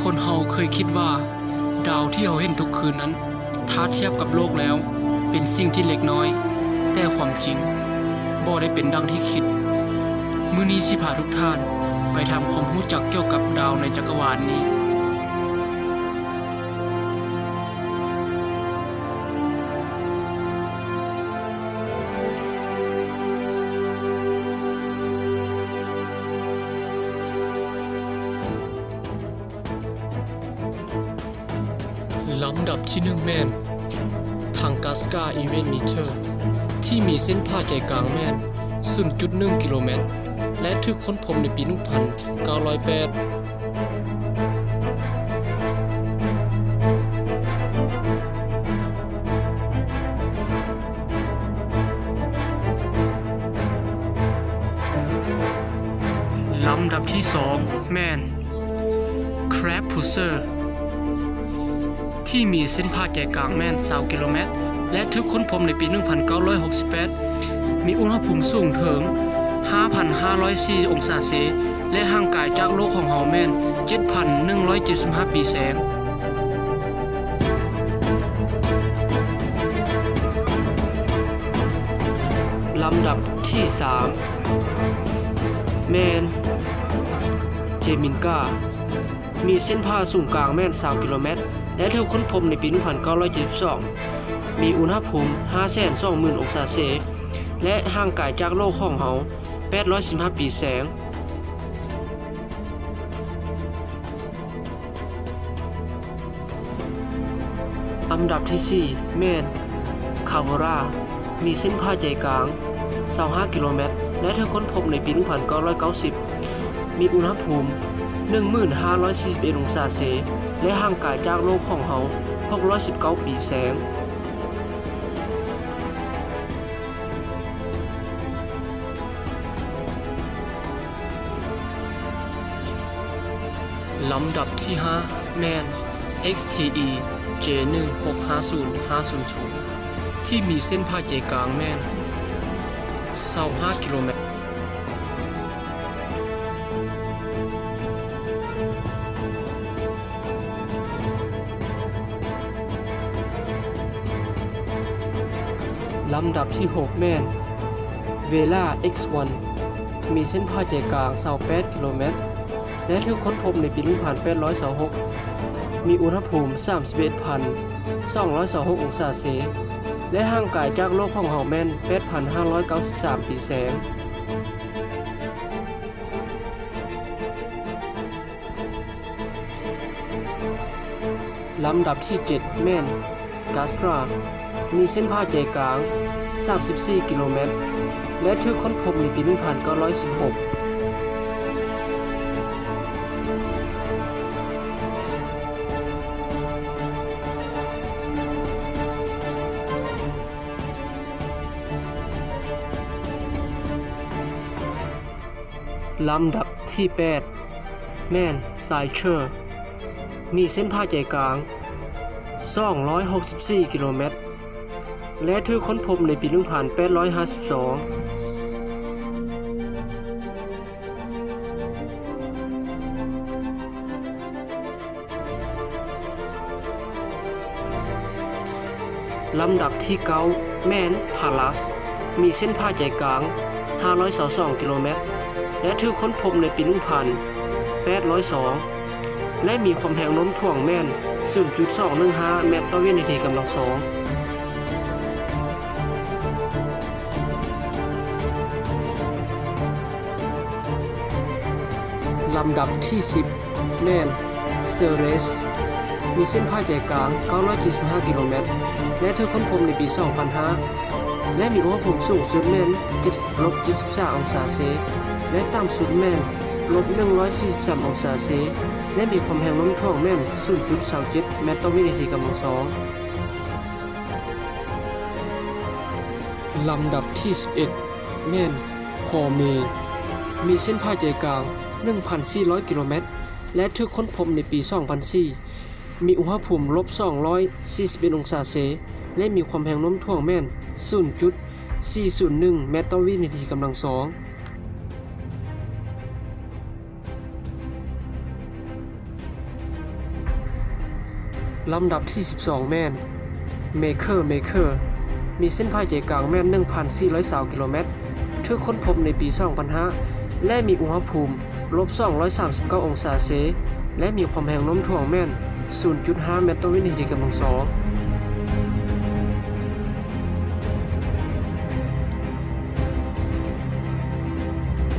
คนเฮาเคยคิดว่าดาวที่เราเห็นทุกคืนนั้นถ้าเทียบกับโลกแล้วเป็นสิ่งที่เล็กน้อยแต่ความจริงบ่ได้เป็นดังที่คิดมื้อนี้สิพาทุกท่านไปทำความรู้จักเกี่ยวกับดาวในจักรวาลนี้ลำดับที่1แม่นทางกาสกาอีเวนต์มิเตอร์ที่มีเส้นผ่าใจกลางแม่น 0.1 กิโลเมตรและถูกค้นพบในปี 1908 ลำดับที่2แม่น Crab Pusherที่มีเส้นผ่าใจกลางแม่น 20 กิโลเมตรและถูกค้นพบในปี 1968 มีอุณหภูมิสูงถึง 5,504 องศาเซลเซียสและห่างไกลจากโลกของเฮาแม่น 7,175 ปีแสงลำดับที่3แม่น เจมินกามีเส้นผ่าศูนย์กลางแม่น 20 กิโลเมตรและถูกค้นพบในปี 1972 มีอุณหภูมิ 520,000 องศาเซลเซียสและห่างไกลจากโลกของเฮา 815 ปีแสงอันดับที่4แม่น คาโวรามีเส้นผ่าใจกลาง 25 กิโลเมตรและถูกค้นพบในปี 1990 มีอุณหภูมิ 1541 องศาเซลเซียสและห่างไกลจากโลกของเฮา 619 ปีแสงลำดับที่5แม่น XTE J1650500 ที่มีเส้นผ่าใจกลางแม่น 25 กิโลเมตรลำดับที่6แม่น Vela X1 มีเส้นผ่าใจกลาง 28 กิโลเมตรและถูกค้นพบในปี 1826 มีอุณหภูมิ 31,226 องศาเซลเซียสและห่างไกลจากโลกของเฮาแม่น 8,593 ปีแสงลำดับที่7แม่น Gaspraมีเส้นผ่าใจกลาง 34 กิโลเมตรและถูกค้นพบในปี 1916 ลำดับที่8แม่น ไซเชอร์มีเส้นผ่าใจกลาง 264 กิโลเมตรและถูกค้นพบในปี 1852 ลำดับที่9แม่น พาลัสมีเส้นผ่าใจกลาง 522 กิโลเมตรและถูกค้นพบในปี 1802 และมีความแรงโน้มถ่วงแม่น 0.215 เมตรต่อวินาทีกำลัง2ลำดับที่10แม่น เซเรสมีเส้นผ่าใจกลาง 975 กิโลเมตรและถูกค้นพบในปี 2005 และมีอุณหภูมิสูงสุดแม่น -73 องศาเซลเซียสและต่ำสุดแม่น -143 องศาเซลเซียสและมีความแรงโน้มถ่วงแม่น 0.27 เมตรต่อวินาทีกำลัง2ลำดับที่11แม่น พอเมมีเส้นผ่าใจกลาง 1,400 กิโลเมตรและถูกค้นพบในปี 2004 มีอุณหภูมิ -241 องศาเซลเซียสและมีความแรงโน้มถ่วงแม่น 0.401 เมตรต่อวินาทีกำลัง2 ลำดับที่12แม่น Maker มีเส้นผ่าใจกลางแม่น 1,420 กิโลเมตรถูกค้นพบในปี 2005 และมีอุณหภูมิ -239 องศาเซลเซียสและมีความแรงโน้มถ่วงแม่น 0.5 เมตรต่อวินาทีกำลังสอง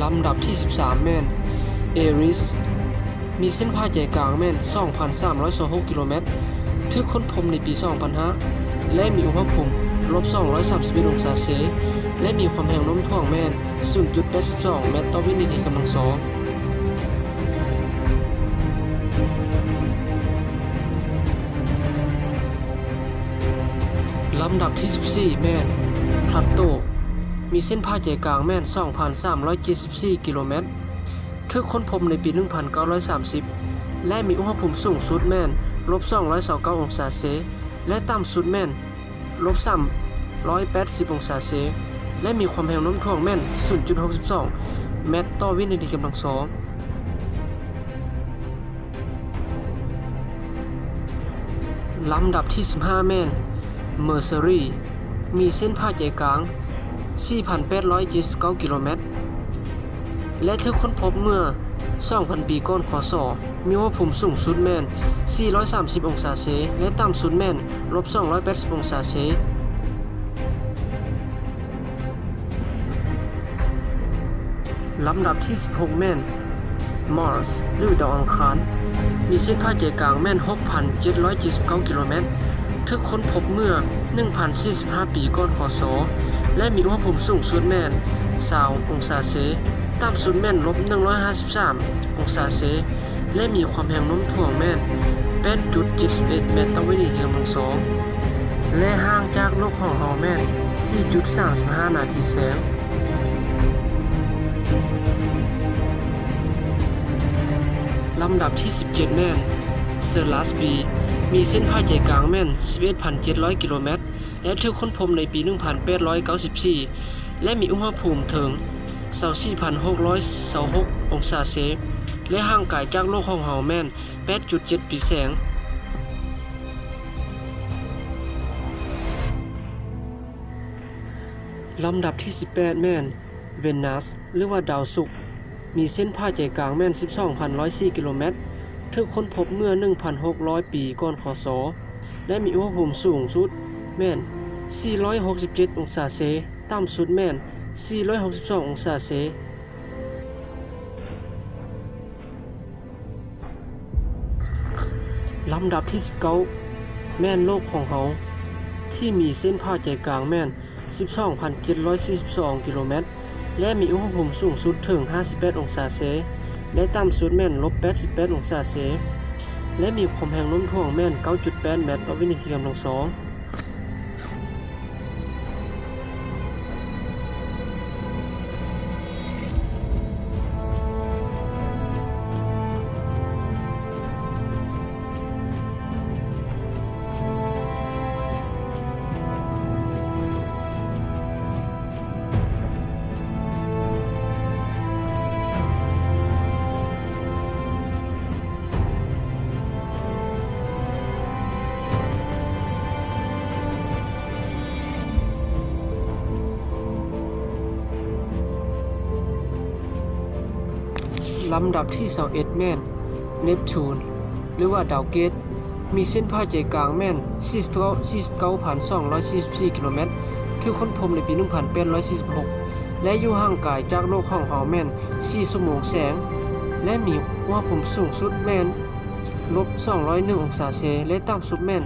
ลำดับที่13แม่น Eris มีเส้นผ่าใจกลางแม่น 2,326 กิโลเมตรถูกค้นพบในปี 2005 และมีอุณหภูมิ -231 องศาเซลเซียสและมีความแรงโน้มถ่วงแม่น 0.82 เมตรต่อวินาทีกำลังสองลำดับที่14แม่น Plato มีเส้นผ่าใจกลางแม่น 2,374 กิโลเมตรถูกค้นพบในปี 1930 และมีอุณหภูมิสูงสุดแม่น -229 องศาเซลเซียสและต่ำสุดแม่น -380 องศาเซลเซียสและมีความแรงโน้มถ่วงแม่น 0.62 เมตรต่อวินาทีกำลังสองลำดับที่15แม่น Mercury มีเส้นผ่าใจกลาง 4,879 กิโลเมตรและถูกค้นพบเมื่อ 2,000 ปีก่อนคศมีอุณหภูมิสูงสุดแม่น 430 องศาเซลเซียสและต่ำสุดแม่น -280 องศาเซลเซียสลำดับที่16แม่น Mars หรือดาวอังคารมีเส้นผ่าใจกลางแม่น 6,779 กิโลเมตรถูกค้นพบเมื่อ 1,045 ปีก่อนคศและมีอุณหภูมิสูงสุดแม่น 20 องศาเซลเซียสต่ำสุดแม่น -153 องศาเซลเซียสและมีความแรงโน้มถ่วงแม่น 8.71 เมตรต่อวินาทีกำลังสองและห่างจากโลกของเราแม่น 4.35 นาทีแสงลำดับที่17แม่น Ceres B มีเส้นผ่าใจกลางแม่น 11,700 กิโลเมตรและถูกค้นพบในปี 1894 และมีอุณหภูมิถึง 24,626 องศาเซลเซียสและห่างไกลจากโลกของเราแม่น 8.7 ปีแสงลำดับที่18แม่น Venus หรือว่าดาวศุกร์มีเส้นผ่าใจกลางแม่น 12,104 กิโลเมตรถูกค้นพบเมื่อ 1,600 ปีก่อนคศและมีอุณหภูมิสูงสุดแม่น 467 องศาเซลเซียสต่ำสุดแม่น 462 องศาเซลเซียสลำดับที่19แม่นโลกของเราที่มีเส้นผ่าใจกลางแม่น 12,742 กิโลเมตรและมีอุณหภูมิสูงสุดถึง 58 องศาเซลเซียสและต่ำสุดแม่น -88 องศาเซลเซียสและมีความแรงโน้มถ่วงแม่น 9.8 เมตรต่อวินาทีกำลังสองลำดับที่21แม่น Neptune หรือว่าดาวเกตมีเส้นผ่าใจกลางแม่น 49,244 กิโลเมตรถูกค้นพบในปี 1846 และอยู่ห่างไกลจากโลกของเราแม่น 4 ชั่วโมงแสงและมีอุณหภูมิสูงสุดแม่น -201 องศาเซลเซียสและต่ำสุดแม่น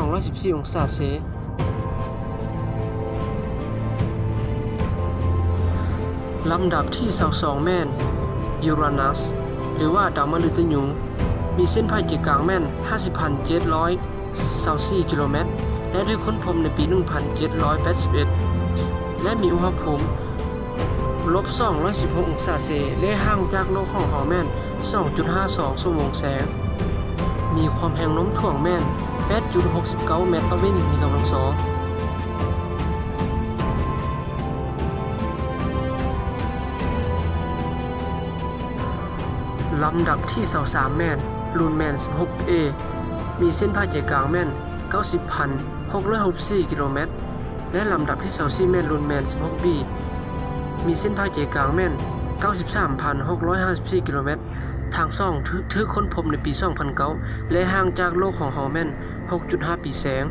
-214 องศาเซลเซียสลำดับที่22แม่นUranus หรือว่าดาวมฤตยูมีเส้นผ่าศูนย์กลางแม่น 50,724 กิโลเมตรและถูกค้นพบในปี 1781 และมีอุณหภูมิ -216 องศาเซลเซียสและห่างจากโลกของเราแม่น 2.52 ชั่วโมงแสงมีความแรงโน้มถ่วงแม่น 8.69 เมตรต่อวินาทีกำลังสองลำดับที่23แม่น Lumen 16A มีเส้นผ่าใจกลางแม่น 90,664 กิโลเมตรและลำดับที่24แม่นรุ่นแม่น16 ปีมีเส้นผ่าใจกลางแม่น 93,654 กิโลเมตรทางซ่องถือค้นพบในปี 2009 และห่างจากโลกของเฮาแม่น 6.5 ปีแสง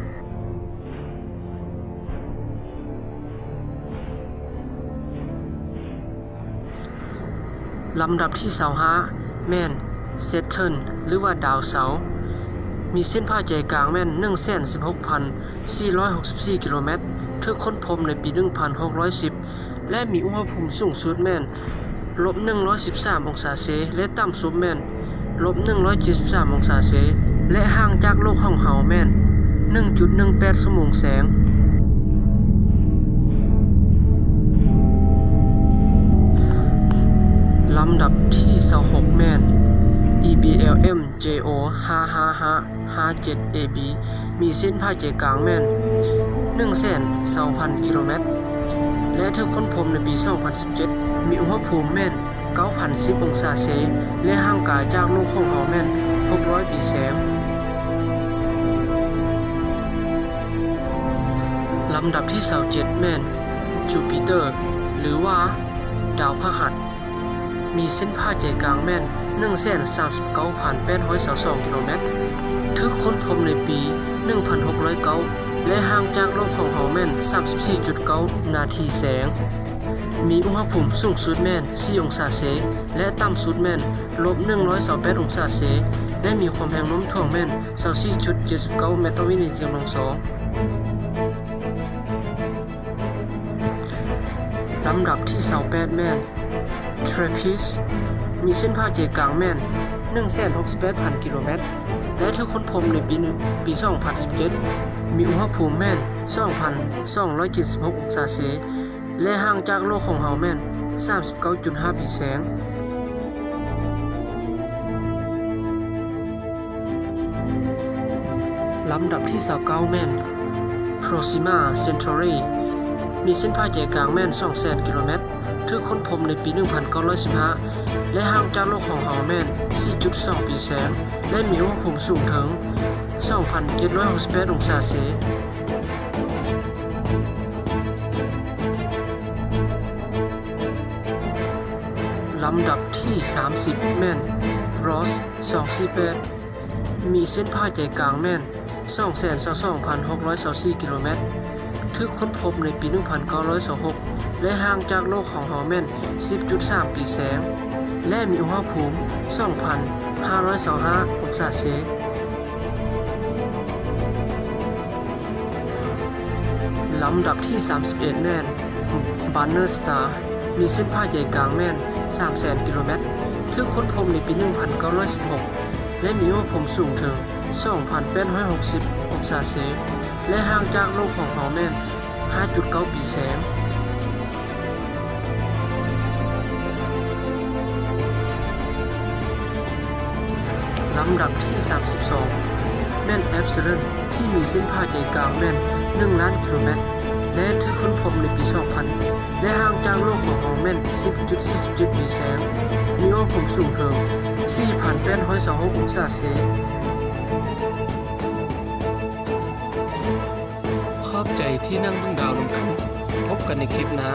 ลำดับที่25แม่น Saturn หรือว่าดาวเสาร์มีเส้นผ่าใจกลางแม่น 116,464 กิโลเมตรถือค้นพบในปี 1610 และมีอุณหภูมิสูงสุดแม่น -113 องศาเซและต่ำสุดแม่น -173 องศาเซและห่างจากโลกของเฮาแม่น 1.18 ชั่วโมงแสงลำดับที่26แม่น EBLM JO 55557 AB มีเส้นผ่าใจกลางแม่น 120,000 กิโลเมตรและถูกค้นพบในปี 2017 มีอุณหภูมิแม่น 9,010 องศาเซและห่างไกลจากโลกของเฮาแม่น 600 ปีแสงลำดับที่27แม่น Jupiter หรือว่าดาวพฤหัสมีเส้นผ่าใจกลางแม่น 139,822 กิโลเมตรถูกค้นพบในปี 1609 และห่างจากโลกของเฮาแม่น 34.9 นาทีแสงมีอุณหภูมิสูงสุดแม่น 4 องศาเซและต่ำสุดแม่น -128 องศาเซและมีความแรงโน้มถ่วงแม่น 24.79 เมตรต่อวินาทีกำลัง2ลำดับที่28แม่น Trappist มีเส้นผ่าใจกลางแม่น 168,000 กิโลเมตรและถูกค้นพบในปี 2017 มีอุณหภูมิแม่น 2,276 องศาเซและห่างจากโลกของเฮาแม่น 39.5 ปีแสงลำดับที่29แม่น Proxima Centauri มีเส้นผ่าใจกลางแม่น 200,000 กิโลเมตรถูกค้นพบในปี 1915 และห่างจากโลกของเฮาแม่น 4.2 ปีแสงและมีอุณหภูมิสูงถึง 2,768 องศาเซลำดับที่30แม่น Ross 248มีเส้นผ่าใจกลางแม่น 222,624 กิโลเมตรถูกค้นพบในปี 1926 และห่างจากโลกของเฮาแม่น 10.3 ปีแสงและมีอุณหภูมิ 2,525 องศาเซลำดับที่31แม่น Banner Star มีเส้นผ่าใจกลางแม่น 300,000 กิโลเมตรถูกค้นพบในปี 1916 และมีอุณหภูมิสูงถึง 2,860 องศาเซลและห่างจากโลกของเฮาแม่น 5.9 ปีแสงลำดับที่32แม่น Epsilon ที่มีเส้นผ่าใจกลางแม่น 1 ล้านกิโลเมตรและถูกค้นพบในปี 2000 และห่างจากโลกของเฮาแม่น 10.47 ปีแสงมีอุณหภูมิสูงถึง 4,826 องศาเซลขอบใจที่นั่งเบิ่งดาวลงขึ้นพบกันในคลิปหน้า